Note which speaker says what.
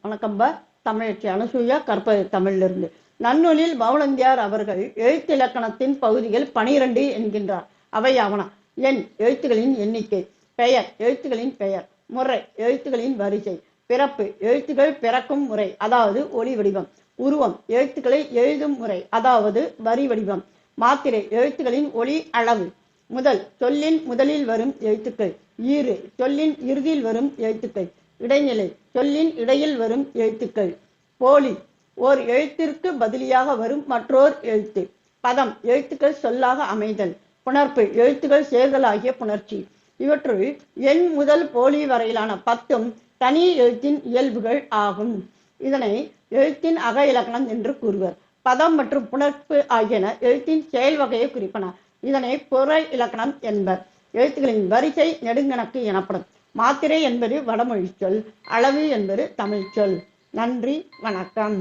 Speaker 1: வணக்கம்பா. தமிழச்சி அனுசூயா, கற்பது தமிழிலிருந்து. நன்னூலில் பவுலந்தியார் அவர்கள் எழுத்திலக்கணத்தின் பகுதிகள் 12 என்கின்றார். அவையாவன: எண், எழுத்துகளின் எண்ணிக்கை; பெயர், எழுத்துகளின் பெயர்; முறை, எழுத்துகளின் வரிசை; பிறப்பு, எழுத்துக்கள் பிறக்கும் முறை, அதாவது ஒலி வடிவம்; உருவம், எழுத்துக்களை எழுதும் முறை, அதாவது வரி வடிவம்; மாத்திரை, எழுத்துக்களின் ஒலி அளவு; முதல், சொல்லின் முதலில் வரும் எழுத்துக்கள்; ஈறு, சொல்லின் இறுதியில் வரும் எழுத்துக்கள்; இடைநிலை, சொல்லின் இடையில் வரும் எழுத்துக்கள்; போலி, ஓர் எழுத்திற்கு பதிலியாக வரும் மற்றோர் எழுத்து; பதம், எழுத்துக்கள் சொல்லாக அமைதல்; புணர்ப்பு, எழுத்துக்கள் சேர்தல் ஆகிய புணர்ச்சி. இவற்றுள் எண் முதல் போலி வரையிலான 10 தனி எழுத்தின் இயல்புகள் ஆகும். இதனை எழுத்தின் அக இலக்கணம் என்று கூறுவர். பதம் மற்றும் புணர்ப்பு ஆகியன எழுத்தின் செயல் வகையை குறிப்பன. இதனை புற இலக்கணம் என்பர். எழுத்துக்களின் வரிசை நெடுங்கணக்கு எனப்படும். மாத்திரை என்பது வடமொழி சொல். அளவு என்பது தமிழ் சொல். நன்றி, வணக்கம்.